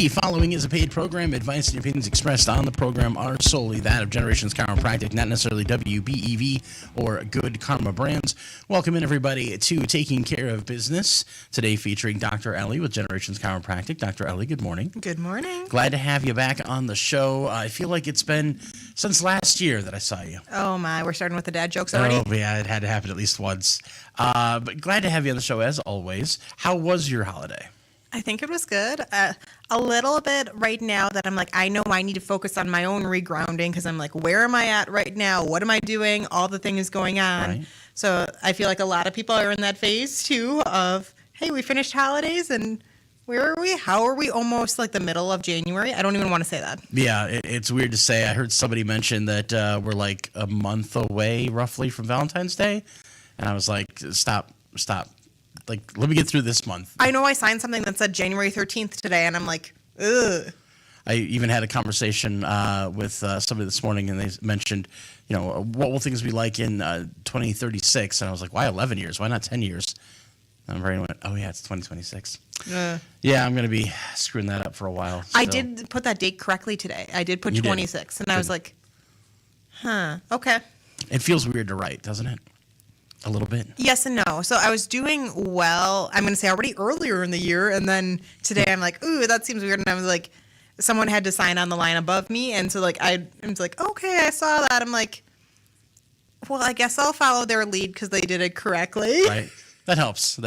The following is a paid program. Advice and opinions expressed on the program are solely that of Generations Chiropractic, not necessarily WBEV or Good Karma Brands. Welcome in, everybody, to Taking Care of Business. Today featuring Dr. Ellie with Generations Chiropractic. Dr. Ellie, good morning. Good morning. Glad to have you back on the show. I feel like it's been since last year that I saw you. Oh, my. We're starting with the dad jokes already? Oh, yeah, it had to happen at least once. But glad to have you on the show, as always. How was your holiday? I think it was good. A little bit right now that I'm like, I know I need to focus on my own regrounding because I'm like, where am I at right now? What am I doing? All the things going on. Right. So I feel like a lot of people are in that phase too of, hey, we finished holidays and where are we? How are we almost like the middle of January? I don't even want to say that. Yeah, it's weird to say. I heard somebody mention that we're like a month away roughly from Valentine's Day. And I was like, stop. Like, let me get through this month. I know I signed something that said January 13th today, and I'm like, ugh. I even had a conversation with somebody this morning, and they mentioned, you know, what will things be like in 2036? And I was like, why 11 years? Why not 10 years? And my brain went, oh, yeah, it's 2026. Yeah, I'm going to be screwing that up for a while. I did put that date correctly today. I did put 26, and I was like, huh, okay. It feels weird to write, doesn't it? A little bit. Yes and no. So I was doing well, I'm going to say already earlier in the year. And then today I'm like, ooh, that seems weird. And I was like, someone had to sign on the line above me. And so like, I was like, okay, I saw that. I'm like, well, I guess I'll follow their lead because they did it correctly. Right. That helps.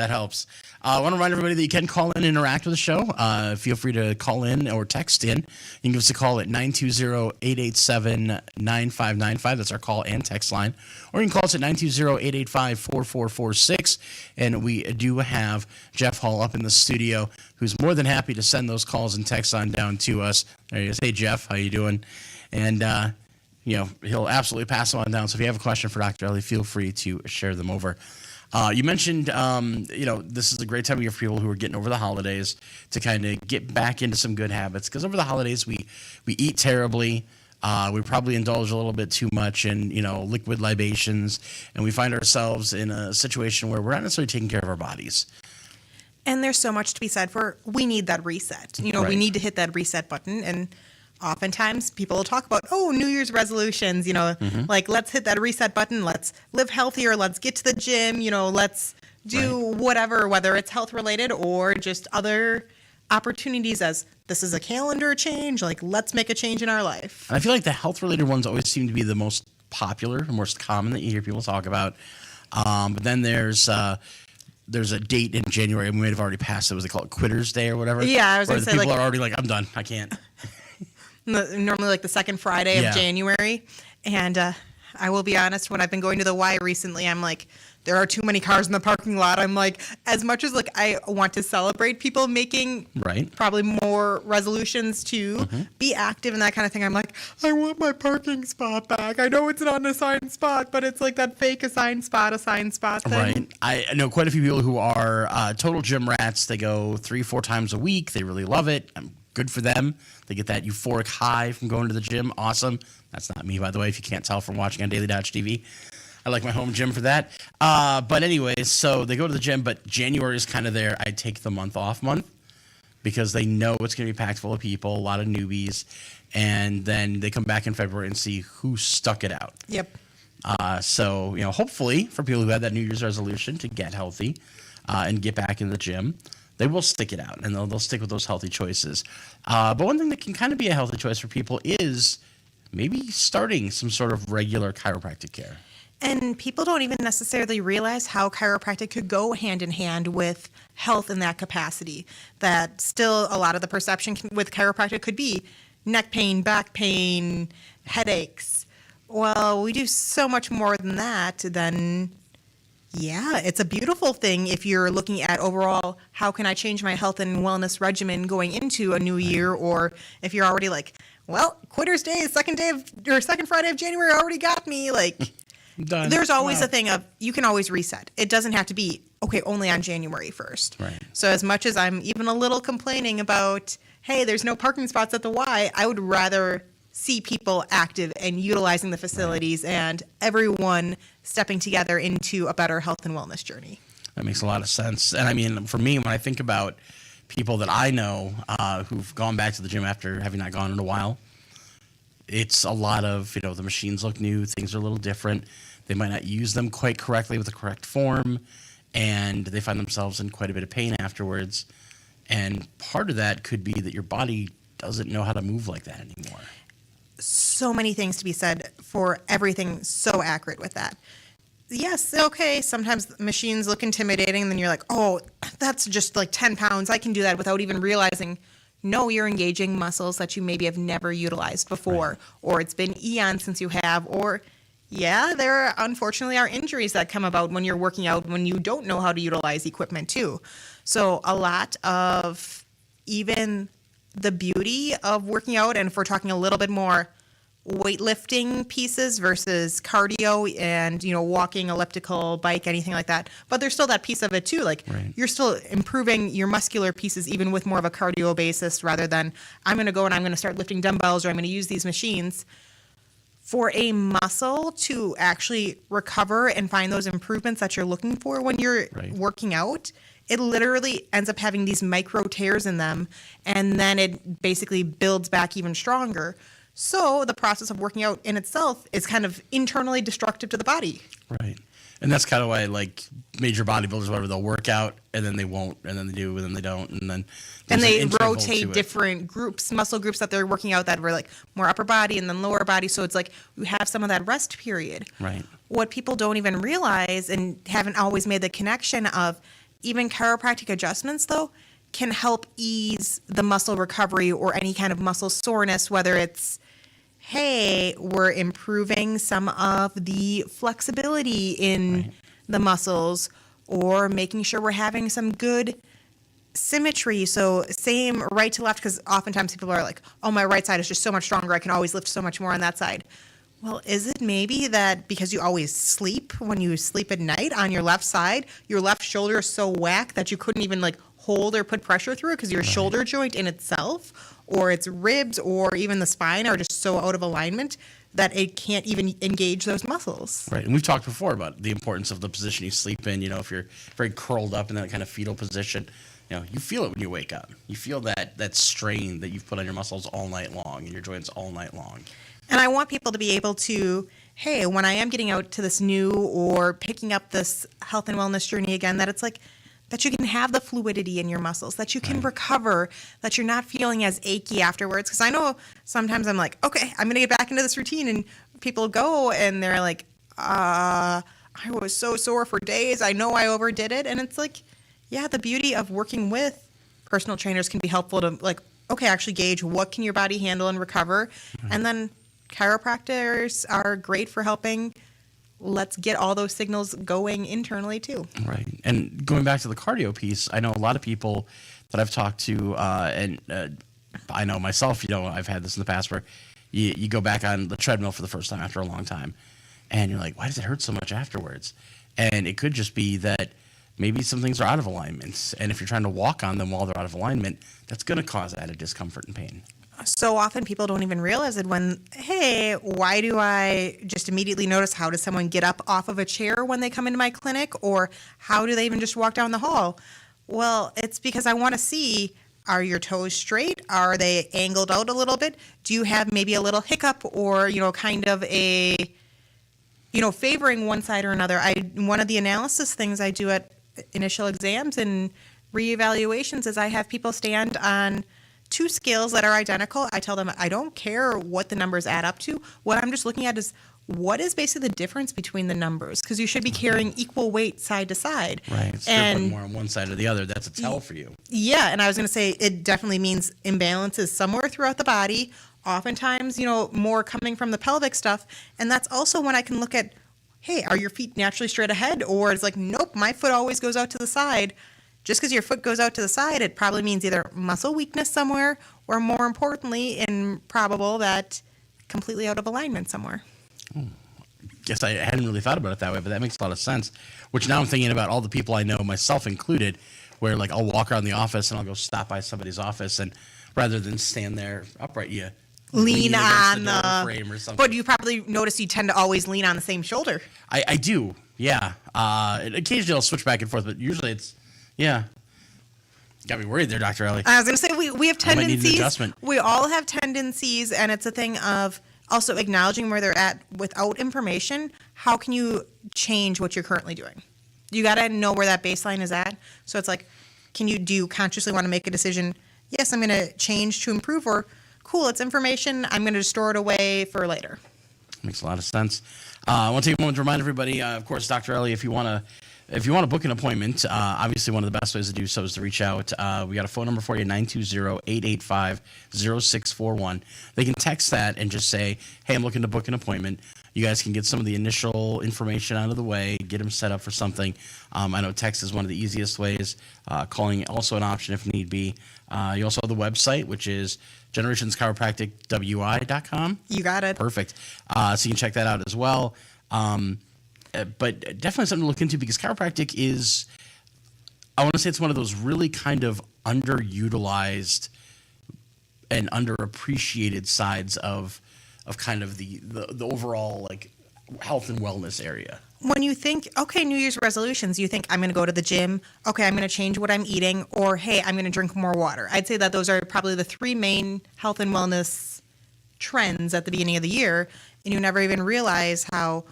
I want to remind everybody that you can call in and interact with the show. Feel free to call in or text in. You can give us a call at 920-887-9595. That's our call and text line. Or you can call us at 920-885-4446. And we do have Jeff Hall up in the studio, who's more than happy to send those calls and texts on down to us. There he is. Hey, Jeff, how you doing? And, he'll absolutely pass them on down. So if you have a question for Dr. Ellie, feel free to share them over. You mentioned, this is a great time of year for people who are getting over the holidays to kind of get back into some good habits. Because over the holidays, we eat terribly. We probably indulge a little bit too much in, liquid libations. And we find ourselves in a situation where we're not necessarily taking care of our bodies. And there's so much to be said for we need that reset. Right. We need to hit that reset button. And oftentimes people will talk about, New Year's resolutions, like let's hit that reset button. Let's live healthier. Let's get to the gym. Let's do whatever, whether it's health related or just other opportunities as this is a calendar change. Like let's make a change in our life. And I feel like the health related ones always seem to be the most popular, the most common that you hear people talk about. But then there's a date in January, and we might have already passed it. Was they call it Quitter's Day or whatever? Yeah, I was going to say people are already like, I'm done. I can't. Normally like the second Friday of January. And I will be honest, when I've been going to the Y recently, I'm like, there are too many cars in the parking lot. I'm like, as much as like I want to celebrate people making probably more resolutions to be active and that kind of thing, I'm like, I want my parking spot back. I know it's not an assigned spot, but it's like that fake assigned spot thing. Right. I know quite a few people who are total gym rats. They go 3-4 times a week. They really love it. Good for them. They get that euphoric high from going to the gym. Awesome. That's not me, by the way, if you can't tell from watching on Daily Dodge TV. I like my home gym for that. But anyways, so they go to the gym, but January is kind of their I take the month off month because they know it's going to be packed full of people, a lot of newbies, and then they come back in February and see who stuck it out. Yep. So, hopefully for people who had that New Year's resolution to get healthy and get back in the gym, they will stick it out, and they'll stick with those healthy choices. But one thing that can kind of be a healthy choice for people is maybe starting some sort of regular chiropractic care. And people don't even necessarily realize how chiropractic could go hand in hand with health in that capacity. That still a lot of the perception with chiropractic could be neck pain, back pain, headaches. Well, we do so much more than that. Yeah, it's a beautiful thing if you're looking at overall, how can I change my health and wellness regimen going into a new year? Or if you're already like, well, Quitter's Day, second Friday of January already got me. Like, done. There's always a thing of you can always reset. It doesn't have to be, only on January 1st. Right. So as much as I'm even a little complaining about, hey, there's no parking spots at the Y, I would rather see people active and utilizing the facilities and everyone stepping together into a better health and wellness journey. That makes a lot of sense. And I mean, for me, when I think about people that I know who've gone back to the gym after having not gone in a while, it's a lot of, the machines look new, things are a little different. They might not use them quite correctly with the correct form, and they find themselves in quite a bit of pain afterwards. And part of that could be that your body doesn't know how to move like that anymore. So many things to be said for everything so accurate with that. Yes, okay, sometimes machines look intimidating, and then you're like, oh, that's just like 10 pounds. I can do that without even realizing, no, you're engaging muscles that you maybe have never utilized before, right. Or it's been eons since you have, or yeah, there unfortunately are injuries that come about when you're working out when you don't know how to utilize equipment too. So a lot of even the beauty of working out, and if we're talking a little bit more weightlifting pieces versus cardio and, walking, elliptical, bike, anything like that. But there's still that piece of it too. Like right. You're still improving your muscular pieces even with more of a cardio basis rather than I'm going to go and I'm going to start lifting dumbbells or I'm going to use these machines. For a muscle to actually recover and find those improvements that you're looking for when you're right. working out, it literally ends up having these micro tears in them, and then it basically builds back even stronger. So the process of working out in itself is kind of internally destructive to the body. Right. And that's kind of why, like, major bodybuilders, whatever, they'll work out, and then they won't, and then they do, and then they don't, and then they rotate different groups, muscle groups that they're working out that were, like, more upper body and then lower body. So it's like you have some of that rest period. Right. What people don't even realize and haven't always made the connection of even chiropractic adjustments, though, can help ease the muscle recovery or any kind of muscle soreness, whether it's, hey, we're improving some of the flexibility in right. the muscles, or making sure we're having some good symmetry. So same right to left, because oftentimes people are like, oh, my right side is just so much stronger. I can always lift so much more on that side. Well, is it maybe that because you always sleep, when you sleep at night on your left side, your left shoulder is so whack that you couldn't even like hold or put pressure through it because your right. shoulder joint in itself or its ribs or even the spine are just so out of alignment that it can't even engage those muscles. Right. And we've talked before about the importance of the position you sleep in. If you're very curled up in that kind of fetal position, you feel it when you wake up. You feel that strain that you've put on your muscles all night long and your joints all night long. And I want people to be able to, hey, when I am getting out to this new or picking up this health and wellness journey again, that it's like, that you can have the fluidity in your muscles, that you can right. recover, that you're not feeling as achy afterwards. Because I know sometimes I'm like, okay, I'm going to get back into this routine. And people go and they're like, I was so sore for days. I know I overdid it. And it's like, yeah, the beauty of working with personal trainers can be helpful to like, okay, actually gauge what can your body handle and recover. Right. And then chiropractors are great for helping. Let's get all those signals going internally too. Right. And going back to the cardio piece, I know a lot of people that I've talked to, and I know myself, I've had this in the past where you go back on the treadmill for the first time after a long time, and you're like, why does it hurt so much afterwards? And it could just be that maybe some things are out of alignment. And if you're trying to walk on them while they're out of alignment, that's going to cause added discomfort and pain. So often people don't even realize it when, hey, why do I just immediately notice how does someone get up off of a chair when they come into my clinic, or how do they even just walk down the hall? Well, it's because I want to see, are your toes straight? Are they angled out a little bit? Do you have maybe a little hiccup or, kind of a, favoring one side or another? One of the analysis things I do at initial exams and reevaluations is I have people stand on two scales that are identical. I tell them I don't care what the numbers add up to. What I'm just looking at is what is basically the difference between the numbers, because you should be carrying equal weight side to side. Right. So you're putting more on one side or the other. That's a tell for you. Yeah, and I was going to say it definitely means imbalances somewhere throughout the body. Oftentimes, more coming from the pelvic stuff, and that's also when I can look at, hey, are your feet naturally straight ahead, or it's like, nope, my foot always goes out to the side. Just because your foot goes out to the side, it probably means either muscle weakness somewhere, or more importantly, and probable, that completely out of alignment somewhere. Guess I hadn't really thought about it that way, but that makes a lot of sense. Which now I'm thinking about all the people I know, myself included, where like I'll walk around the office and I'll go stop by somebody's office, and rather than stand there upright, you lean on the frame or something. But you probably notice you tend to always lean on the same shoulder. I do, yeah. Occasionally I'll switch back and forth, but usually it's. Yeah. Got me worried there, Dr. Ellie. I was going to say we have I might need an tendencies. adjustment. We all have tendencies, and it's a thing of also acknowledging where they're at without information. How can you change what you're currently doing? You got to know where that baseline is at. So it's like, do you consciously want to make a decision? Yes, I'm going to change to improve, or cool, it's information. I'm going to store it away for later. Makes a lot of sense. I want to take a moment to remind everybody, of course, Dr. Ellie, if you want to book an appointment, obviously one of the best ways to do so is to reach out. We got a phone number for you, 920-885-0641. They can text that and just say, hey, I'm looking to book an appointment. You guys can get some of the initial information out of the way, get them set up for something. I know text is one of the easiest ways. Calling also an option if need be. You also have the website, which is generationschiropracticwi.com. You got it. Perfect. So you can check that out as well. But definitely something to look into, because chiropractic is, I want to say it's one of those really kind of underutilized and underappreciated sides of kind of the overall like health and wellness area. When you think, okay, New Year's resolutions, you think, I'm going to go to the gym. Okay, I'm going to change what I'm eating. Or, hey, I'm going to drink more water. I'd say that those are probably the three main health and wellness trends at the beginning of the year. And you never even realize how,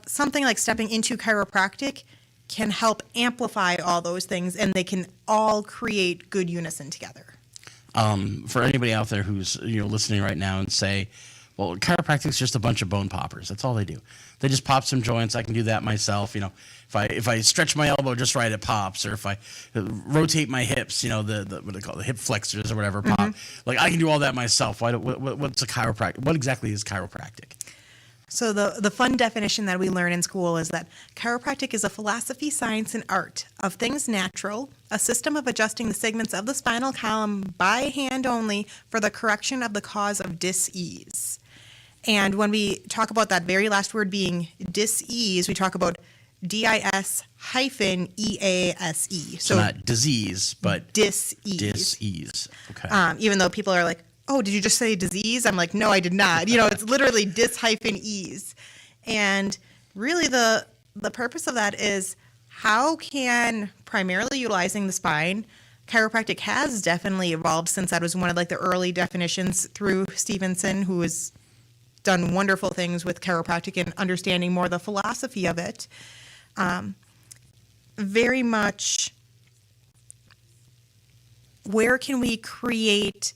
something like stepping into chiropractic can help amplify all those things, and they can all create good unison together. For anybody out there who's listening right now and say, well, chiropractic's just a bunch of bone poppers. That's all they do. They just pop some joints. I can do that myself. If I stretch my elbow just right, it pops. Or if I rotate my hips, the what do they call it, the hip flexors or whatever, pop. Like, I can do all that myself. What's a chiropractic? What exactly is chiropractic? So the fun definition that we learn in school is that chiropractic is a philosophy, science, and art of things natural, a system of adjusting the segments of the spinal column by hand only for the correction of the cause of dis-ease. And when we talk about that very last word being dis-ease, we talk about DIS-EASE. So not disease, but dis-ease. Dis-ease. Okay. Even though people are like, oh, did you just say disease? I'm like, no, I did not. It's literally dis-ease. And really the purpose of that is, how can, primarily utilizing the spine, chiropractic has definitely evolved since that was one of like the early definitions through Stevenson, who has done wonderful things with chiropractic and understanding more the philosophy of it. Very much, where can we create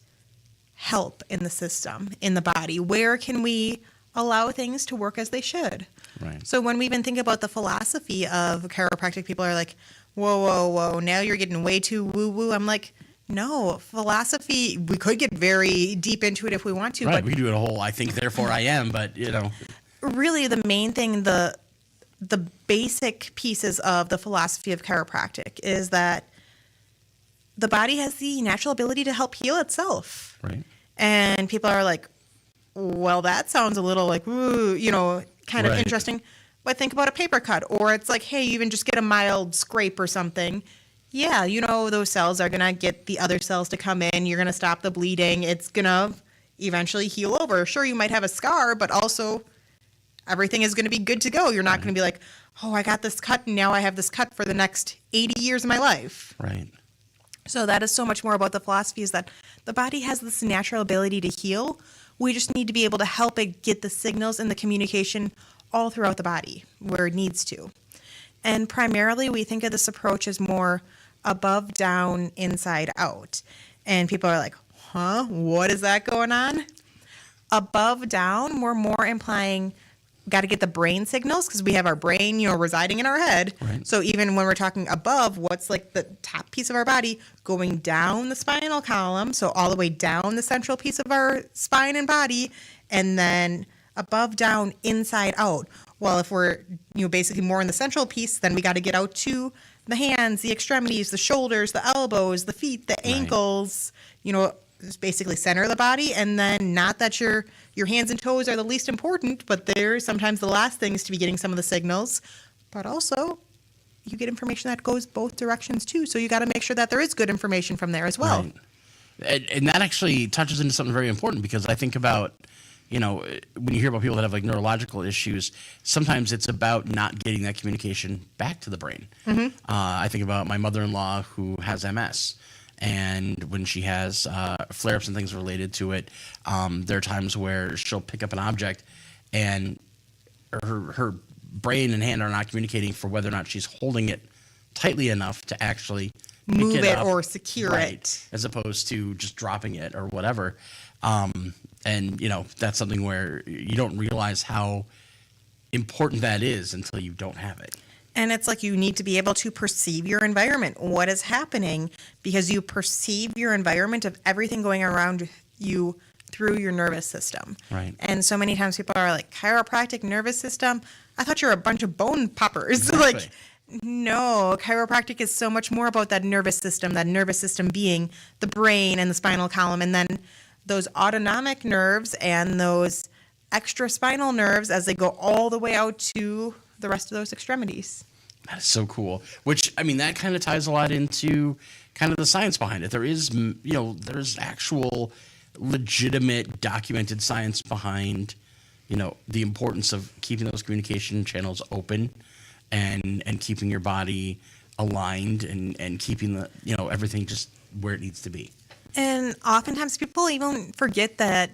help in the system, in the body? Where can we allow things to work as they should? Right. So when we even think about the philosophy of chiropractic, people are like, whoa, now you're getting way too woo-woo. I'm like, no, philosophy, we could get very deep into it if we want to. Right, but we could do it a whole, I think, therefore I am, but, really the main thing, the basic pieces of the philosophy of chiropractic is that the body has the natural ability to help heal itself. Right. And people are like, well, that sounds a little like, ooh, kind of Right. interesting. But think about a paper cut, or it's like, hey, you even just get a mild scrape or something. Yeah, those cells are going to get the other cells to come in. You're going to stop the bleeding. It's going to eventually heal over. Sure, you might have a scar, but also everything is going to be good to go. You're not going to be like, oh, I got this cut, and now I have this cut for the next 80 years of my life. Right. So that is so much more about the philosophy, is that the body has this natural ability to heal. We just need to be able to help it get the signals and the communication all throughout the body where it needs to. And primarily we think of this approach as more above, down, inside, out. And people are like, huh, what is that going on? Above, down, we're more implying got to get the brain signals, because we have our brain, residing in our head. Right. So even when we're talking above, what's like the top piece of our body, going down the spinal column, so all the way down the central piece of our spine and body, and then above, down, inside, out. Well, if we're basically more in the central piece, then we got to get out to the hands, the extremities, the shoulders, the elbows, the feet, the ankles. It's basically center of the body. And then, not that your hands and toes are the least important, but they're sometimes the last things to be getting some of the signals. But also, you get information that goes both directions too. So you got to make sure that there is good information from there as well. Right. And that actually touches into something very important, because I think about when you hear about people that have like neurological issues, sometimes it's about not getting that communication back to the brain. I think about my mother-in-law who has MS. And when she has flare-ups and things related to it, there are times where she'll pick up an object and her brain and hand are not communicating for whether or not she's holding it tightly enough to actually Move pick it up, or secure it. as opposed to just dropping it or whatever. And that's something where you don't realize how important that is until you don't have it. And it's like you need to be able to perceive your environment, what is happening, because you perceive your environment of everything going around you through your nervous system. Right. And so many times people are like, chiropractic, nervous system? I thought you're a bunch of bone poppers. Exactly. Like, no, chiropractic is so much more about that nervous system being the brain and the spinal column, and then those autonomic nerves and those extra spinal nerves as they go all the way out to the rest of those extremities. That is so cool. Which, I mean, that kind of ties a lot into kind of the science behind it. There is, there's actual legitimate documented science behind, the importance of keeping those communication channels open and keeping your body aligned and keeping the, everything just where it needs to be. And oftentimes people even forget that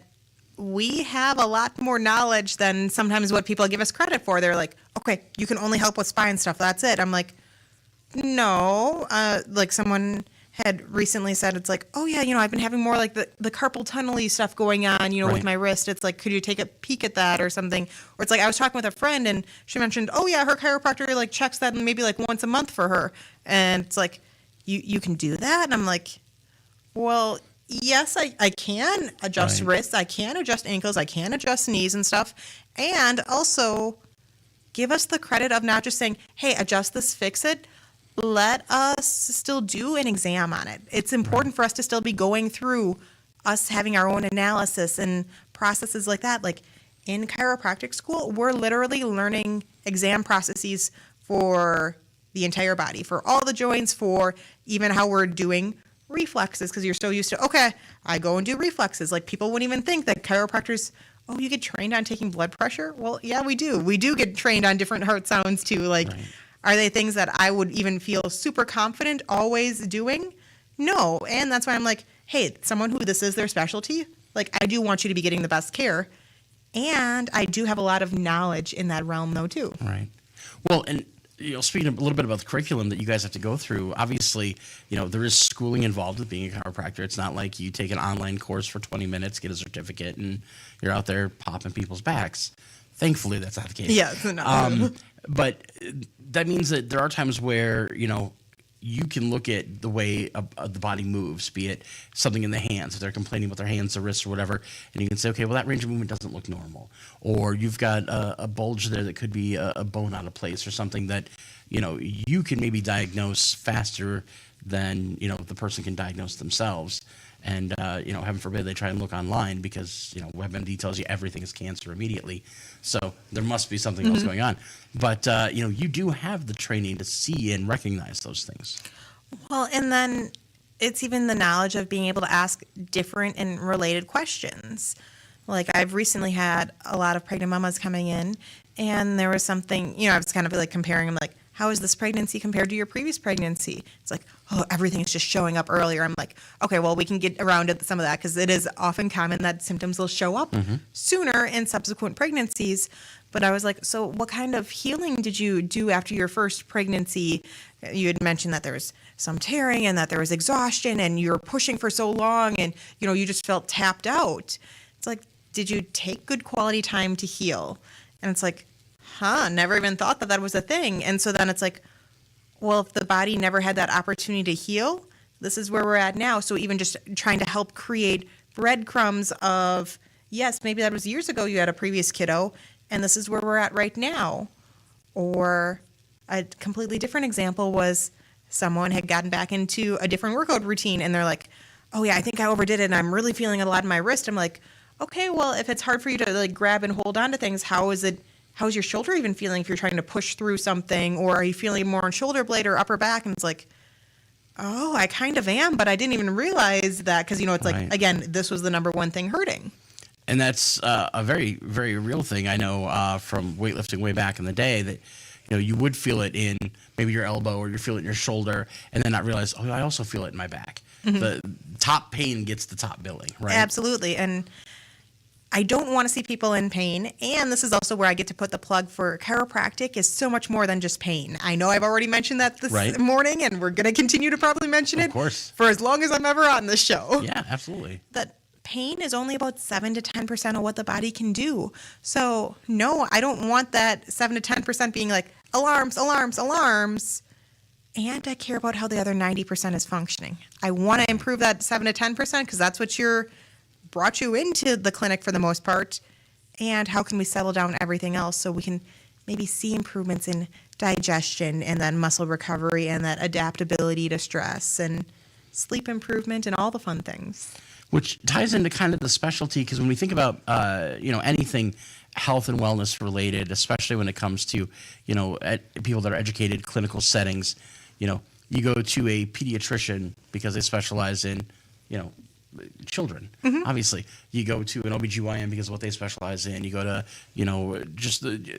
we have a lot more knowledge than sometimes what people give us credit for. They're like, okay, you can only help with spine stuff. That's it. I'm like, no. Like someone had recently said, it's like, oh yeah, I've been having more like the carpal tunnel-y stuff going on, Right. with my wrist. It's like, could you take a peek at that or something? Or it's like, I was talking with a friend and she mentioned, oh yeah, her chiropractor like checks that maybe like once a month for her. And it's like, you can do that? And I'm like, well, yes, I can adjust Right. wrists, I can adjust ankles, I can adjust knees and stuff. And also give us the credit of not just saying, hey, adjust this, fix it. Let us still do an exam on it. It's important for us to still be going through us having our own analysis and processes like that. Like in chiropractic school, we're literally learning exam processes for the entire body, for all the joints, for even how we're doing reflexes, because you're so used to, okay, I go and do reflexes. Like people wouldn't even think that chiropractors, oh, you get trained on taking blood pressure? Well, yeah, we do. We do get trained on different heart sounds too. Like, Right. Are they things that I would even feel super confident always doing? No. And that's why I'm like, hey, someone who this is their specialty, like I do want you to be getting the best care. And I do have a lot of knowledge in that realm though too. Right. Well, and speaking a little bit about the curriculum that you guys have to go through, obviously, there is schooling involved with being a chiropractor. It's not like you take an online course for 20 minutes, get a certificate, and you're out there popping people's backs. Thankfully, that's not the case. Yeah, no. But that means that there are times where, you can look at the way the body moves, be it something in the hands, if they're complaining about their hands or wrists or whatever, and you can say, okay, well, that range of movement doesn't look normal. Or you've got a bulge there that could be a bone out of place or something that, you can maybe diagnose faster than, the person can diagnose themselves. And, heaven forbid they try and look online because, WebMD tells you everything is cancer immediately. So there must be something else going on. But, you do have the training to see and recognize those things. Well, and then it's even the knowledge of being able to ask different and related questions. Like I've recently had a lot of pregnant mamas coming in, and there was something, I was kind of like comparing them, like, how is this pregnancy compared to your previous pregnancy? It's like, oh, everything is just showing up earlier. I'm like, okay, well, we can get around to some of that because it is often common that symptoms will show up sooner in subsequent pregnancies. But I was like, so what kind of healing did you do after your first pregnancy? You had mentioned that there was some tearing and that there was exhaustion and you were pushing for so long and, you just felt tapped out. It's like, did you take good quality time to heal? And it's like, never even thought that was a thing. And so then it's like, well, if the body never had that opportunity to heal, this is where we're at now. So even just trying to help create breadcrumbs of, yes, maybe that was years ago you had a previous kiddo, and this is where we're at right now. Or a completely different example was someone had gotten back into a different workout routine, and they're like, oh yeah, I think I overdid it, and I'm really feeling it a lot in my wrist. I'm like, okay, well, if it's hard for you to like grab and hold on to things, how's your shoulder even feeling if you're trying to push through something? Or are you feeling more on shoulder blade or upper back? And it's like, oh, I kind of am, but I didn't even realize that because, it's like, Right. again, this was the number one thing hurting. And that's a very, very real thing. I know from weightlifting way back in the day that, you would feel it in maybe your elbow or you feel it in your shoulder and then not realize, oh, I also feel it in my back. The top pain gets the top billing, right? Absolutely. And I don't want to see people in pain. And this is also where I get to put the plug for chiropractic is so much more than just pain. I know I've already mentioned that this morning, and we're going to continue to probably mention it for as long as I'm ever on this show. Yeah, absolutely. That pain is only about 7 to 10% of what the body can do. So no, I don't want that 7 to 10% being like alarms, alarms, alarms. And I care about how the other 90% is functioning. I want to improve that 7 to 10% because that's what brought you into the clinic for the most part. And how can we settle down everything else so we can maybe see improvements in digestion and then muscle recovery and that adaptability to stress and sleep improvement and all the fun things. Which ties into kind of the specialty, because when we think about, anything health and wellness related, especially when it comes to, people that are educated, clinical settings, you go to a pediatrician because they specialize in, children. Obviously, you go to an OBGYN because of what they specialize in. You go to,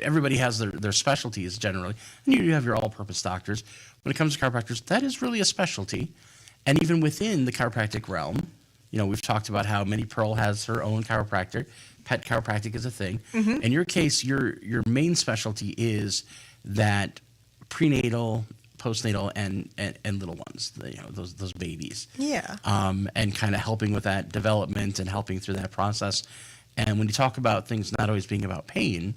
everybody has their specialties generally. And you have your all-purpose doctors. When it comes to chiropractors, that is really a specialty. And even within the chiropractic realm, we've talked about how Minnie Pearl has her own chiropractor. Pet chiropractic is a thing. In your case, your main specialty is that prenatal, postnatal, and little ones, those babies. Yeah. And kind of helping with that development and helping through that process. And when you talk about things not always being about pain,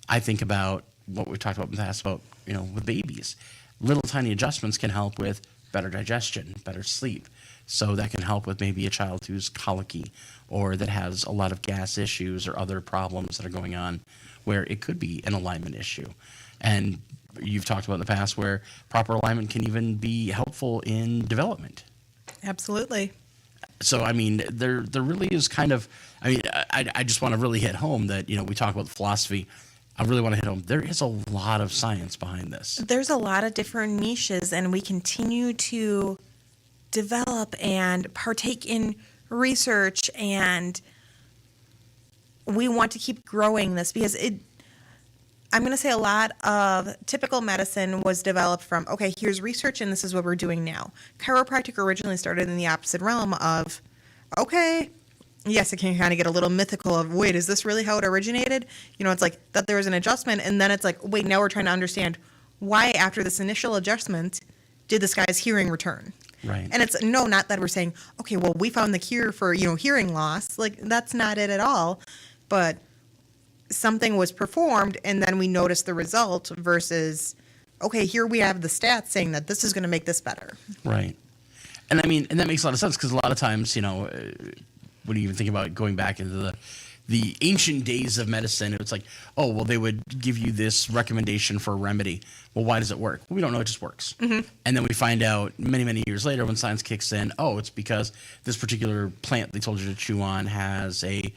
I think about what we've talked about in the past about, with babies. Little tiny adjustments can help with better digestion, better sleep. So that can help with maybe a child who's colicky or that has a lot of gas issues or other problems that are going on where it could be an alignment issue. And you've talked about in the past where proper alignment can even be helpful in development. Absolutely. So, I mean, there really is kind of, I just want to really hit home that, we talk about the philosophy. I really want to hit home. There is a lot of science behind this. There's a lot of different niches, and we continue to develop and partake in research, and we want to keep growing this because I'm going to say a lot of typical medicine was developed from, okay, here's research and this is what we're doing now. Chiropractic originally started in the opposite realm of, okay, yes, it can kind of get a little mythical of, wait, is this really how it originated? It's like that there was an adjustment, and then it's like, wait, now we're trying to understand why after this initial adjustment did this guy's hearing return? Right. And it's not that we're saying, okay, well, we found the cure for, hearing loss. Like, that's not it at all. But something was performed and then we noticed the result versus, okay, here we have the stats saying that this is going to make this better. Right. And that makes a lot of sense because a lot of times, when you even think about going back into the ancient days of medicine, it's like, oh, well, they would give you this recommendation for a remedy. Well, why does it work? Well, we don't know. It just works. And then we find out many, many years later when science kicks in, oh, it's because this particular plant they told you to chew on has a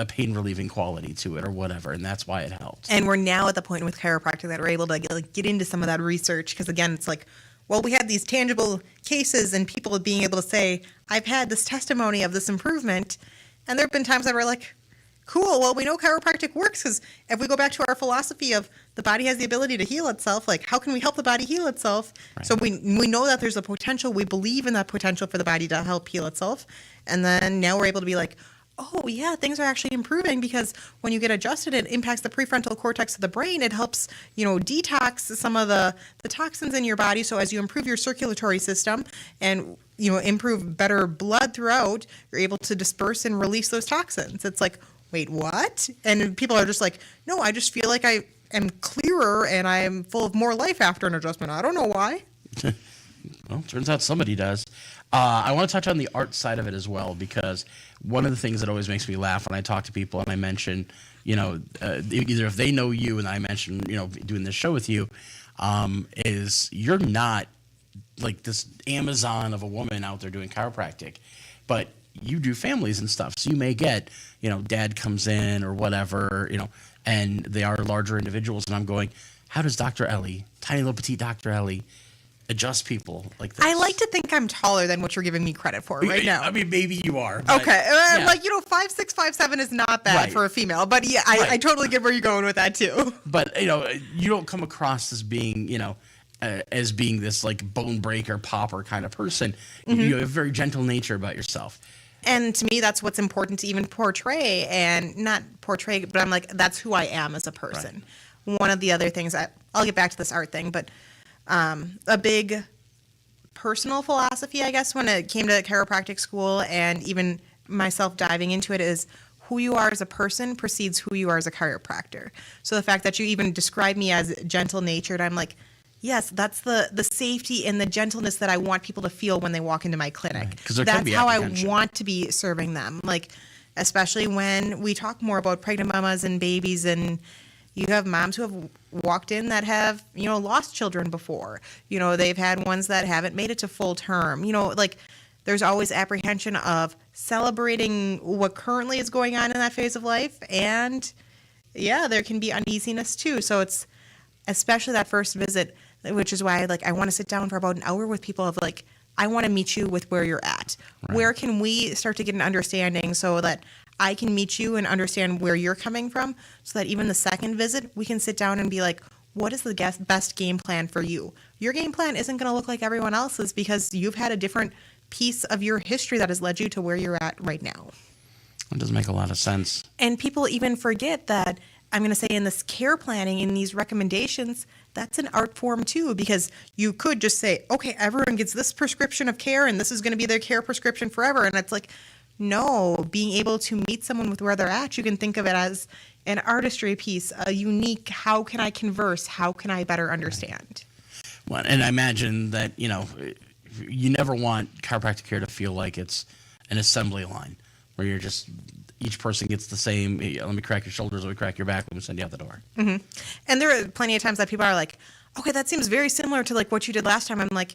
pain relieving quality to it or whatever. And that's why it helps. And we're now at the point with chiropractic that we're able to get into some of that research. Because again, it's like, well, we had these tangible cases and people being able to say, I've had this testimony of this improvement. And there have been times that we're like, cool, well, we know chiropractic works because if we go back to our philosophy of the body has the ability to heal itself, like how can we help the body heal itself? Right. So we know that there's a potential. We believe in that potential for the body to help heal itself. And then now we're able to be like, oh, yeah, things are actually improving because when you get adjusted, it impacts the prefrontal cortex of the brain. It helps, detox some of the toxins in your body. So as you improve your circulatory system and, improve better blood throughout, you're able to disperse and release those toxins. It's like, wait, what? And people are just like, no, I just feel like I am clearer and I am full of more life after an adjustment. I don't know why. Well, turns out somebody does. I want to touch on the art side of it as well, because one of the things that always makes me laugh when I talk to people and I mention, either if they know you and I mention, doing this show with you, is you're not like this Amazon of a woman out there doing chiropractic, but you do families and stuff. So you may get, dad comes in or whatever, and they are larger individuals. And I'm going, how does Dr. Ellie, tiny little petite Dr. Ellie, adjust people like this. I like to think I'm taller than what you're giving me credit for right now. I mean, maybe you are. But, Okay, yeah. like 5'6", 5'7" is not bad Right. for a female, but yeah, I Right. totally get where you're going with that too. But you don't come across as being as being this like bone breaker popper kind of person. You have a very gentle nature about yourself. And to me, that's what's important to even portray, and not portray, but I'm like, that's who I am as a person. One of the other things, I'll get back to this art thing, but a big personal philosophy, I guess, when it came to chiropractic school and even myself diving into it is who you are as a person precedes who you are as a chiropractor. So the fact that you even describe me as gentle-natured, I'm like, yes, that's the safety and the gentleness that I want people to feel when they walk into my clinic. Right. 'Cause there can That's be how I apprehension. want to be serving them. Like, especially when we talk more about pregnant mamas and babies, and you have moms who have walked in that have, lost children before. They've had ones that haven't made it to full term. Like, there's always apprehension of celebrating what currently is going on in that phase of life. And yeah, there can be uneasiness too. So it's especially that first visit, which is why I want to sit down for about an hour with people of I want to meet you with where you're at. Right. Where can we start to get an understanding so that I can meet you and understand where you're coming from, so that even the second visit, we can sit down and be like, what is the best game plan for you? Your game plan isn't going to look like everyone else's because you've had a different piece of your history that has led you to where you're at right now. It does make a lot of sense. And people even forget that, I'm going to say, in this care planning, in these recommendations, that's an art form too, because you could just say, okay, everyone gets this prescription of care and this is going to be their care prescription forever. And it's like, no, being able to meet someone with where they're at, you can think of it as an artistry piece, a unique, how can I converse? How can I better understand? Well, and I imagine that, you never want chiropractic care to feel like it's an assembly line where you're just, each person gets the same, let me crack your shoulders, let me crack your back, let me send you out the door. Mm-hmm. And there are plenty of times that people are like, okay, that seems very similar to what you did last time. I'm like,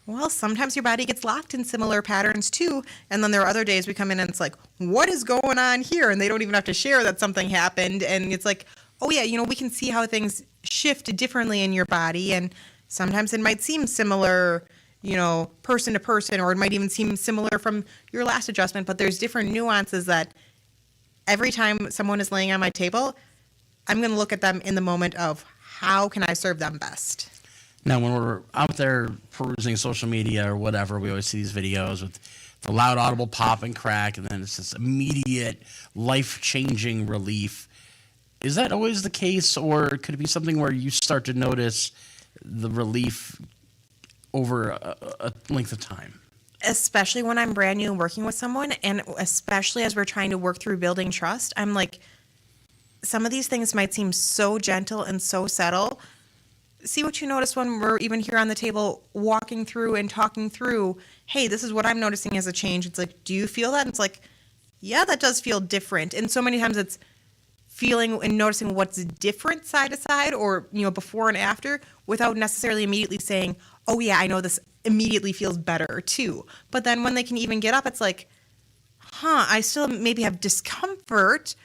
well, sometimes your body gets locked in similar patterns too. And then there are other days we come in and it's like, what is going on here? And they don't even have to share that something happened. And it's like, oh yeah, we can see how things shift differently in your body. And sometimes it might seem similar, person to person, or it might even seem similar from your last adjustment. But there's different nuances that every time someone is laying on my table, I'm going to look at them in the moment of how can I serve them best. Now, when we're out there perusing social media or whatever, we always see these videos with the loud audible pop and crack, and then it's this immediate life-changing relief. Is that always the case, or could it be something where you start to notice the relief over a length of time? Especially when I'm brand new and working with someone, and especially as we're trying to work through building trust, I'm like, some of these things might seem so gentle and so subtle. See what you notice when we're even here on the table walking through and talking through, hey, this is what I'm noticing as a change. It's like, do you feel that? And it's like, yeah, that does feel different. And so many times it's feeling and noticing what's different side to side, or, before and after, without necessarily immediately saying, oh yeah, I know this immediately feels better too. But then when they can even get up, it's like, I still maybe have discomfort.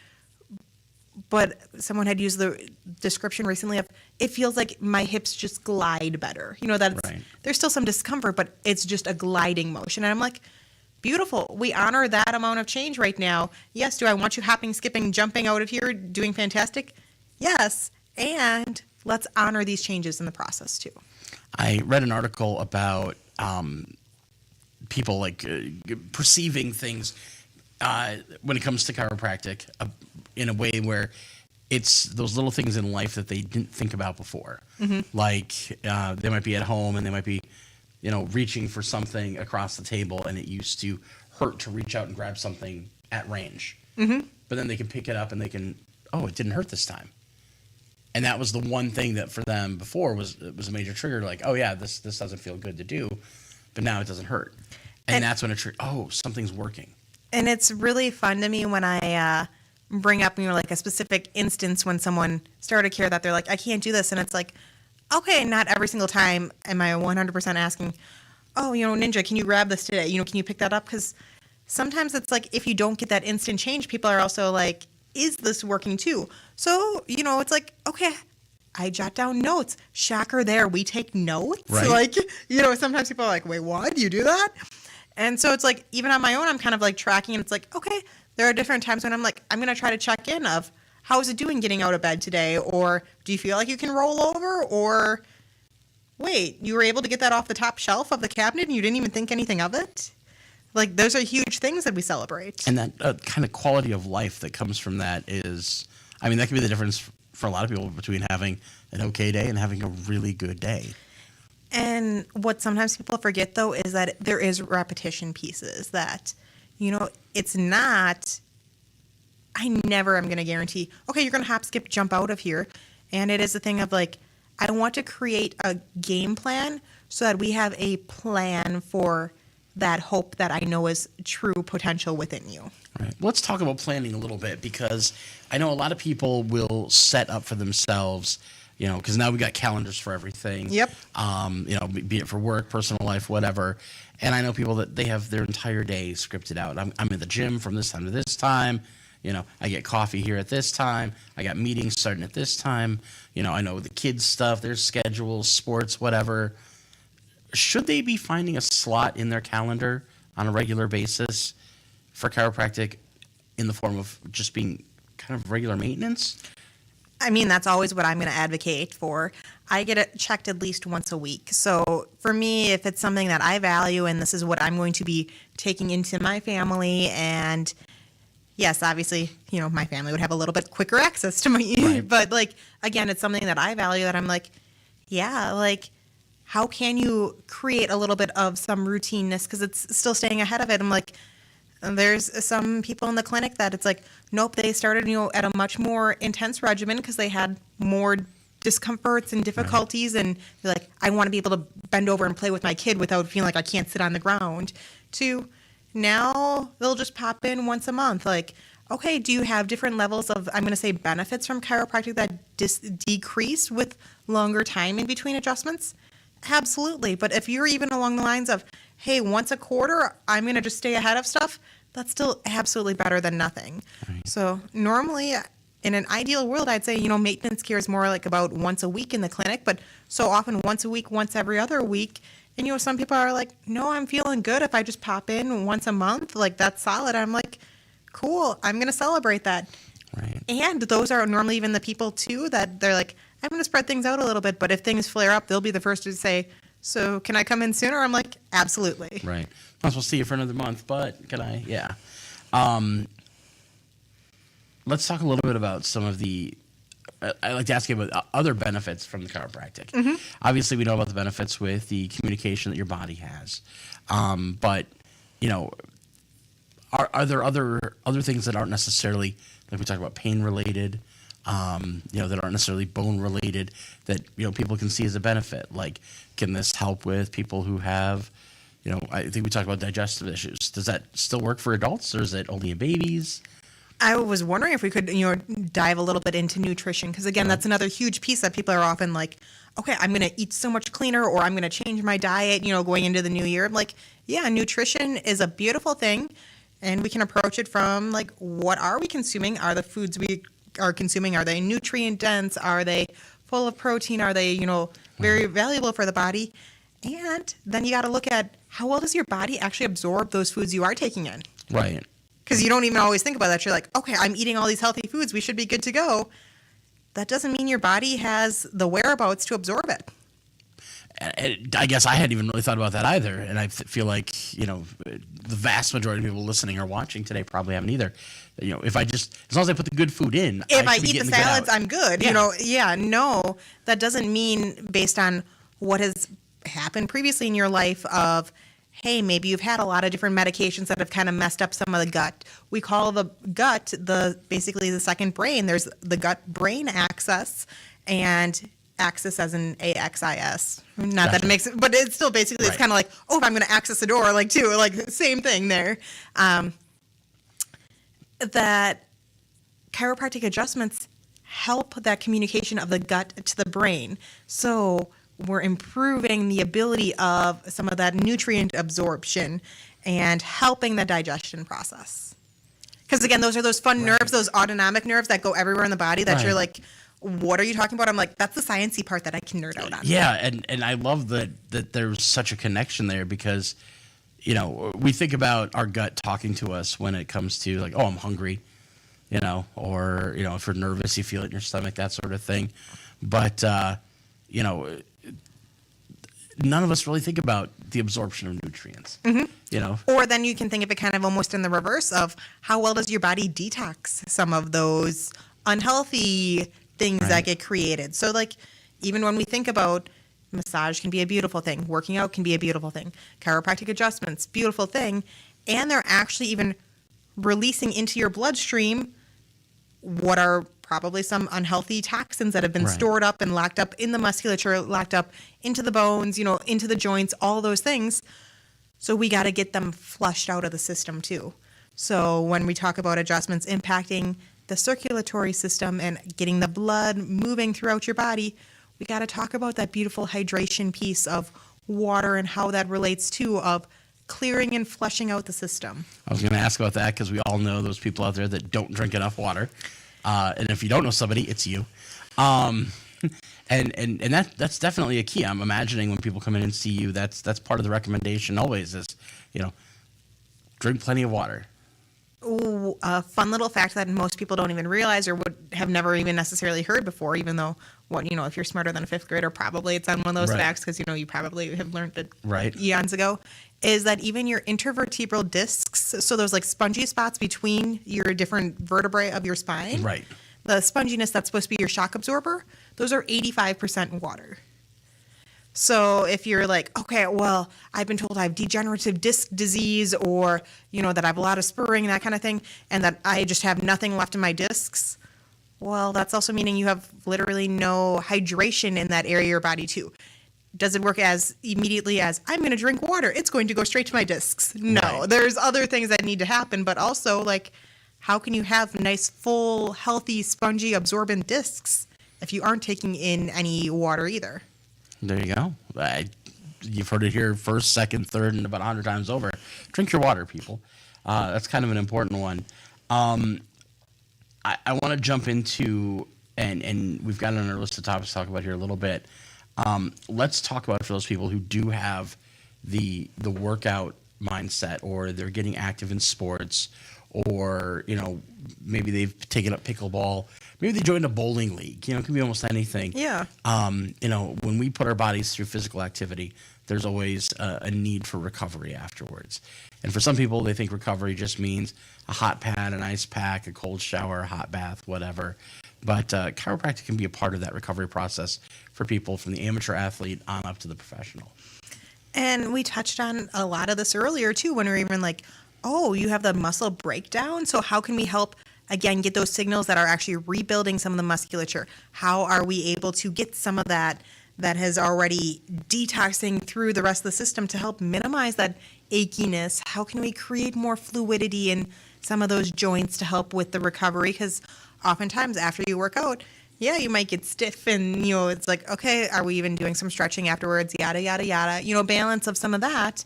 But someone had used the description recently of, it feels like my hips just glide better. That it's, Right. There's still some discomfort, but it's just a gliding motion. And I'm like, beautiful. We honor that amount of change right now. Yes. Do I want you hopping, skipping, jumping out of here, doing fantastic? Yes. And let's honor these changes in the process too. I read an article about people perceiving things when it comes to chiropractic in a way where it's those little things in life that they didn't think about before. Mm-hmm. Like they might be at home and they might be, reaching for something across the table, and it used to hurt to reach out and grab something at range. Mm-hmm. But then they can pick it up and they can, it didn't hurt this time. And that was the one thing that for them before was a major trigger. Like, oh yeah, this doesn't feel good to do, but now it doesn't hurt. And that's when something's working. And it's really fun to me when I bring up, a specific instance when someone started care that they're like, I can't do this. And it's like, okay, not every single time am I 100% asking, Ninja, can you grab this today? Can you pick that up? Because sometimes it's like, if you don't get that instant change, people are also like, is this working too? So, it's like, okay, I jot down notes. Shocker there. We take notes. Right. Like, sometimes people are like, wait, what? You do that? And so it's like, even on my own, I'm kind of like tracking, and it's like, okay, there are different times when I'm like, I'm going to try to check in of how is it doing getting out of bed today? Or do you feel like you can roll over? Or wait, you were able to get that off the top shelf of the cabinet and you didn't even think anything of it? Like, those are huge things that we celebrate. And that kind of quality of life that comes from that is, I mean, that can be the difference for a lot of people between having an okay day and having a really good day. And what sometimes people forget, though, is that there is repetition pieces that, it's not, I never am going to guarantee, okay, you're going to hop, skip, jump out of here. And it is a thing of like, I want to create a game plan so that we have a plan for that hope that I know is true potential within you. Right. Let's talk about planning a little bit, because I know a lot of people will set up for themselves, because now we got calendars for everything. Yep. Be it for work, personal life, whatever. And I know people that they have their entire day scripted out. I'm in the gym from this time to this time. I get coffee here at this time. I got meetings starting at this time. I know the kids' stuff, their schedules, sports, whatever. Should they be finding a slot in their calendar on a regular basis for chiropractic in the form of just being kind of regular maintenance? I mean, that's always what I'm going to advocate for. I get it checked at least once a week. So for me, if it's something that I value and this is what I'm going to be taking into my family, and yes, obviously, my family would have a little bit quicker access to my, Right. But like, again, it's something that I value that I'm like, yeah, like, how can you create a little bit of some routineness? Because it's still staying ahead of it. I'm like, there's some people in the clinic that it's like, nope, they started, at a much more intense regimen because they had more discomforts and difficulties. Right. And they're like, I want to be able to bend over and play with my kid without feeling like I can't sit on the ground. To now they'll just pop in once a month. Like, okay, do you have different levels of, I'm going to say, benefits from chiropractic that decrease with longer time in between adjustments? Absolutely. But if you're even along the lines of, hey, once a quarter, I'm going to just stay ahead of stuff, that's still absolutely better than nothing. Right. So normally, in an ideal world, I'd say, maintenance care is more like about once a week in the clinic, but so often once a week, once every other week. And, some people are like, no, I'm feeling good if I just pop in once a month. Like, that's solid. I'm like, cool, I'm going to celebrate that. Right. And those are normally even the people, too, that they're like, I'm going to spread things out a little bit, but if things flare up, they'll be the first to say, so can I come in sooner? I'm like, absolutely. Right. Might as well see you for another month, but can I? Yeah. Let's talk a little bit about some of the, I'd like to ask you about other benefits from the chiropractic. Mm-hmm. Obviously, we know about the benefits with the communication that your body has. But, are there other things that aren't necessarily, like we talked about, pain-related, that aren't necessarily bone-related that, people can see as a benefit? Like, can this help with people who have, I think we talked about digestive issues. Does that still work for adults, or is it only in babies? I was wondering if we could, dive a little bit into nutrition, because again, that's another huge piece that people are often like, okay, I'm going to eat so much cleaner, or I'm going to change my diet, going into the new year. I'm like, yeah, nutrition is a beautiful thing, and we can approach it from like, what are we consuming? Are the foods we are consuming, are they nutrient dense? Are they full of protein? Are they, very valuable for the body? And then you got to look at how well does your body actually absorb those foods you are taking in? Right. Because you don't even always think about that. You're like, okay, I'm eating all these healthy foods. We should be good to go. That doesn't mean your body has the whereabouts to absorb it. I guess I hadn't even really thought about that either. And I feel like, the vast majority of people listening or watching today probably haven't either. If I just, as long as I put the good food in, if I eat the salads, I'm good. Yeah. No, that doesn't mean based on what has happened previously in your life of, hey, maybe you've had a lot of different medications that have kind of messed up some of the gut. We call the gut basically the second brain. There's the gut-brain axis, and axis as in AXIS. Not that it makes it, but it's still basically, It's kind of like, oh, if I'm going to access a door, like too, like same thing there. That chiropractic adjustments help that communication of the gut to the brain. So we're improving the ability of some of that nutrient absorption and helping the digestion process. Because again, those are those fun nerves, those autonomic nerves that go everywhere in the body that you're like, what are you talking about? I'm like, that's the sciencey part that I can nerd out on. Yeah, and I love that there's such a connection there because, you know, we think about our gut talking to us when it comes to like, oh, I'm hungry, you know, or, you know, if you're nervous, you feel it in your stomach, that sort of thing. But, you know, none of us really think about the absorption of nutrients, you know. Or then you can think of it kind of almost in the reverse of how well does your body detox some of those unhealthy things that get created. So like even when we think about massage can be a beautiful thing, working out can be a beautiful thing, chiropractic adjustments, beautiful thing, and they're actually even releasing into your bloodstream what are probably some unhealthy toxins that have been stored up and locked up in the musculature, locked up into the bones, you know, into the joints, all those things. So we got to get them flushed out of the system too. So when we talk about adjustments impacting the circulatory system and getting the blood moving throughout your body, we got to talk about that beautiful hydration piece of water and how that relates to of clearing and flushing out the system. I was going to ask about that because we all know those people out there that don't drink enough water. And if you don't know somebody, it's you. And that's definitely a key. I'm imagining when people come in and see you, that's part of the recommendation always is, you know, drink plenty of water. Ooh, a fun little fact that most people don't even realize or would have never even necessarily heard before, even though, if you're smarter than a fifth grader, probably it's on one of those facts because, you know, you probably have learned it eons ago, is that even your intervertebral discs, so those like spongy spots between your different vertebrae of your spine, the sponginess that's supposed to be your shock absorber, those are 85% water. So if you're like, okay, well, I've been told I have degenerative disc disease or, you know, that I have a lot of spurring and that kind of thing, and that I just have nothing left in my discs, well, that's also meaning you have literally no hydration in that area of your body too. Does it work as immediately as I'm going to drink water? It's going to go straight to my discs. No, there's other things that need to happen, but also like, how can you have nice, full, healthy, spongy, absorbent discs if you aren't taking in any water either? There you go. You've heard it here first, second, third, and about 100 times over. Drink your water, people. That's kind of an important one. I want to jump into, and we've got it on our list of topics to talk about here a little bit. Let's talk about for those people who do have the workout mindset, or they're getting active in sports, or, you know, maybe they've taken up pickleball. Maybe they joined a bowling league. You know, it can be almost anything. Yeah. You know, when we put our bodies through physical activity, there's always a need for recovery afterwards. And for some people, they think recovery just means a hot pad, an ice pack, a cold shower, a hot bath, whatever. But chiropractic can be a part of that recovery process for people from the amateur athlete on up to the professional. And we touched on a lot of this earlier, too, when we were even like, oh, you have the muscle breakdown. So how can we help, again, get those signals that are actually rebuilding some of the musculature? How are we able to get some of that has already detoxing through the rest of the system to help minimize that achiness? How can we create more fluidity in some of those joints to help with the recovery? Because oftentimes after you work out, yeah, you might get stiff and, you know, it's like, okay, are we even doing some stretching afterwards? Yada, yada, yada. You know, balance of some of that.